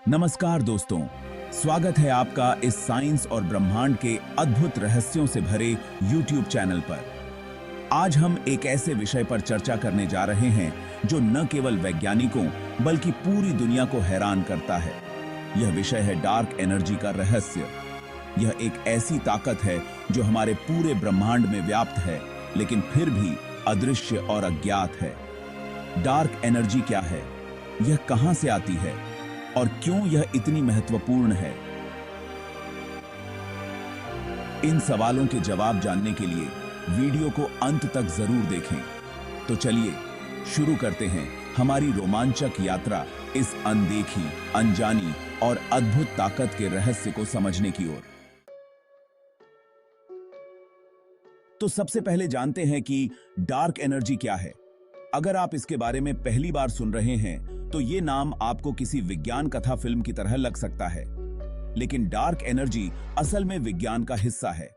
नमस्कार दोस्तों, स्वागत है आपका इस साइंस और ब्रह्मांड के अद्भुत रहस्यों से भरे YouTube चैनल पर। आज हम एक ऐसे विषय पर चर्चा करने जा रहे हैं जो न केवल वैज्ञानिकों बल्कि पूरी दुनिया को हैरान करता है। यह विषय है डार्क एनर्जी का रहस्य। यह एक ऐसी ताकत है जो हमारे पूरे ब्रह्मांड में व्याप्त है, लेकिन फिर भी अदृश्य और अज्ञात है। डार्क एनर्जी क्या है? यह कहां से आती है और क्यों यह इतनी महत्वपूर्ण है? इन सवालों के जवाब जानने के लिए वीडियो को अंत तक जरूर देखें। तो चलिए शुरू करते हैं हमारी रोमांचक यात्रा इस अनदेखी, अनजानी और अद्भुत ताकत के रहस्य को समझने की ओर। तो सबसे पहले जानते हैं कि डार्क एनर्जी क्या है। अगर आप इसके बारे में पहली बार सुन रहे हैं तो ये नाम आपको किसी विज्ञान कथा फिल्म की तरह लग सकता है, लेकिन डार्क एनर्जी असल में विज्ञान का हिस्सा है।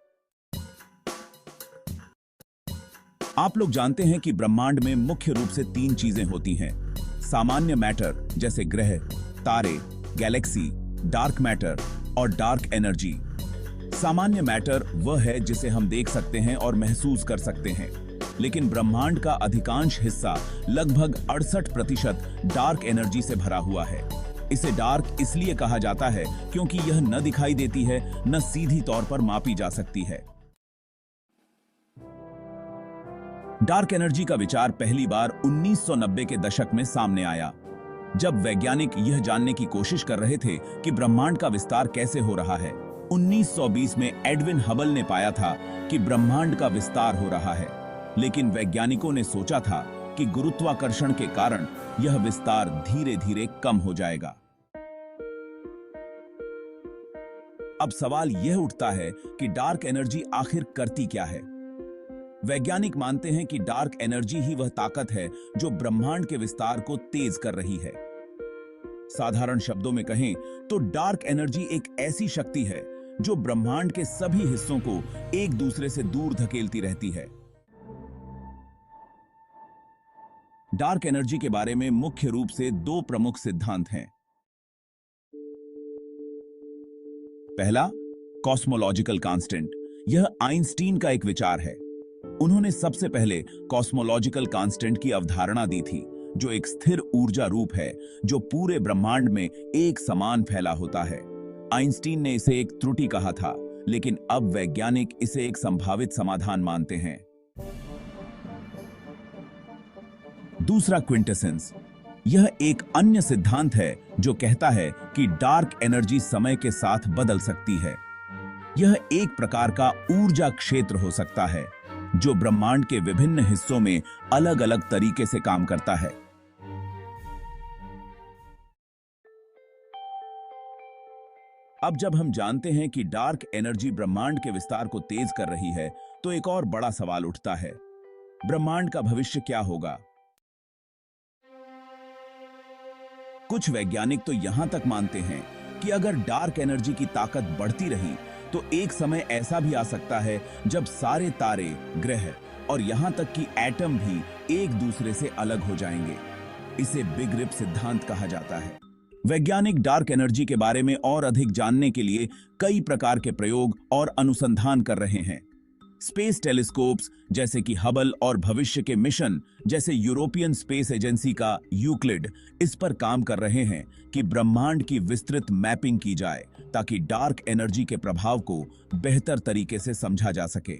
आप लोग जानते हैं कि ब्रह्मांड में मुख्य रूप से 3 चीजें होती हैं। सामान्य मैटर जैसे ग्रह, तारे, गैलेक्सी, डार्क मैटर और डार्क एनर्जी। सामान्य मैटर वह है जिसे हम देख सकते हैं और महसूस कर सकते हैं, लेकिन ब्रह्मांड का अधिकांश हिस्सा लगभग 68% डार्क एनर्जी से भरा हुआ है। इसे डार्क इसलिए कहा जाता है क्योंकि यह न दिखाई देती है, न सीधी तौर पर मापी जा सकती है। डार्क एनर्जी का विचार पहली बार 1990 के दशक में सामने आया, जब वैज्ञानिक यह जानने की कोशिश कर रहे थे कि ब्रह्मांड का विस्तार कैसे हो रहा है। 1920 में एडविन हबल ने पाया था कि ब्रह्मांड का विस्तार हो रहा है, लेकिन वैज्ञानिकों ने सोचा था कि गुरुत्वाकर्षण के कारण यह विस्तार धीरे धीरे कम हो जाएगा। अब सवाल यह उठता है कि डार्क एनर्जी आखिर करती क्या है? वैज्ञानिक मानते हैं कि डार्क एनर्जी ही वह ताकत है जो ब्रह्मांड के विस्तार को तेज कर रही है। साधारण शब्दों में कहें तो डार्क एनर्जी एक ऐसी शक्ति है जो ब्रह्मांड के सभी हिस्सों को एक दूसरे से दूर धकेलती रहती है। डार्क एनर्जी के बारे में मुख्य रूप से 2 प्रमुख सिद्धांत हैं। पहला, कॉस्मोलॉजिकल कांस्टेंट। यह आइंस्टीन का एक विचार है। उन्होंने सबसे पहले कॉस्मोलॉजिकल कांस्टेंट की अवधारणा दी थी, जो एक स्थिर ऊर्जा रूप है जो पूरे ब्रह्मांड में एक समान फैला होता है। आइंस्टीन ने इसे एक त्रुटि कहा था, लेकिन अब वैज्ञानिक इसे एक संभावित समाधान मानते हैं। दूसरा, क्विंटेसेंस। यह एक अन्य सिद्धांत है जो कहता है कि डार्क एनर्जी समय के साथ बदल सकती है। यह एक प्रकार का ऊर्जा क्षेत्र हो सकता है जो ब्रह्मांड के विभिन्न हिस्सों में अलग-अलग तरीके से काम करता है। अब जब हम जानते हैं कि डार्क एनर्जी ब्रह्मांड के विस्तार को तेज कर रही है, तो एक और बड़ा सवाल उठता है, ब्रह्मांड का भविष्य क्या होगा? कुछ वैज्ञानिक तो यहां तक मानते हैं कि अगर डार्क एनर्जी की ताकत बढ़ती रही तो एक समय ऐसा भी आ सकता है जब सारे तारे, ग्रह और यहां तक कि एटम भी एक दूसरे से अलग हो जाएंगे। इसे बिग रिप सिद्धांत कहा जाता है। वैज्ञानिक डार्क एनर्जी के बारे में और अधिक जानने के लिए कई प्रकार के प्रयोग और अनुसंधान कर रहे हैं। स्पेस टेलीस्कोप्स जैसे कि हबल और भविष्य के मिशन जैसे यूरोपियन स्पेस एजेंसी का यूक्लिड इस पर काम कर रहे हैं कि ब्रह्मांड की विस्तृत मैपिंग की जाए ताकि डार्क एनर्जी के प्रभाव को बेहतर तरीके से समझा जा सके।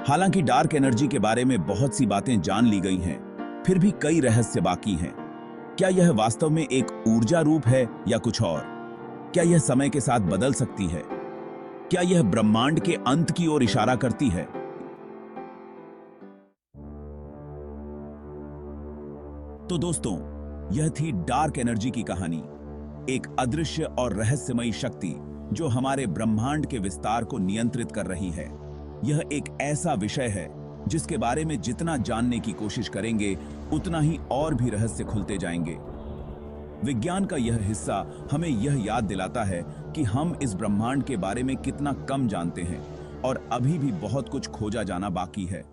हालांकि डार्क एनर्जी के बारे में बहुत सी बातें जान ली गई हैं, फिर भी कई रहस्य बाकी हैं। क्या यह वास्तव में एक ऊर्जा रूप है या कुछ और? क्या यह समय के साथ बदल सकती है? क्या यह ब्रह्मांड के अंत की ओर इशारा करती है? तो दोस्तों, यह थी डार्क एनर्जी की कहानी, एक अदृश्य और रहस्यमयी शक्ति जो हमारे ब्रह्मांड के विस्तार को नियंत्रित कर रही है। यह एक ऐसा विषय है जिसके बारे में जितना जानने की कोशिश करेंगे, उतना ही और भी रहस्य खुलते जाएंगे। विज्ञान का यह हिस्सा हमें यह याद दिलाता है कि हम इस ब्रह्मांड के बारे में कितना कम जानते हैं और अभी भी बहुत कुछ खोजा जाना बाकी है।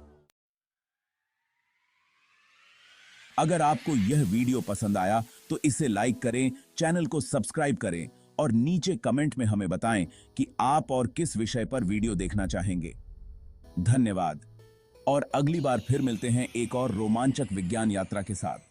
अगर आपको यह वीडियो पसंद आया तो इसे लाइक करें, चैनल को सब्सक्राइब करें और नीचे कमेंट में हमें बताएं कि आप और किस विषय पर वीडियो देखना चाहेंगे। धन्यवाद और अगली बार फिर मिलते हैं एक और रोमांचक विज्ञान यात्रा के साथ।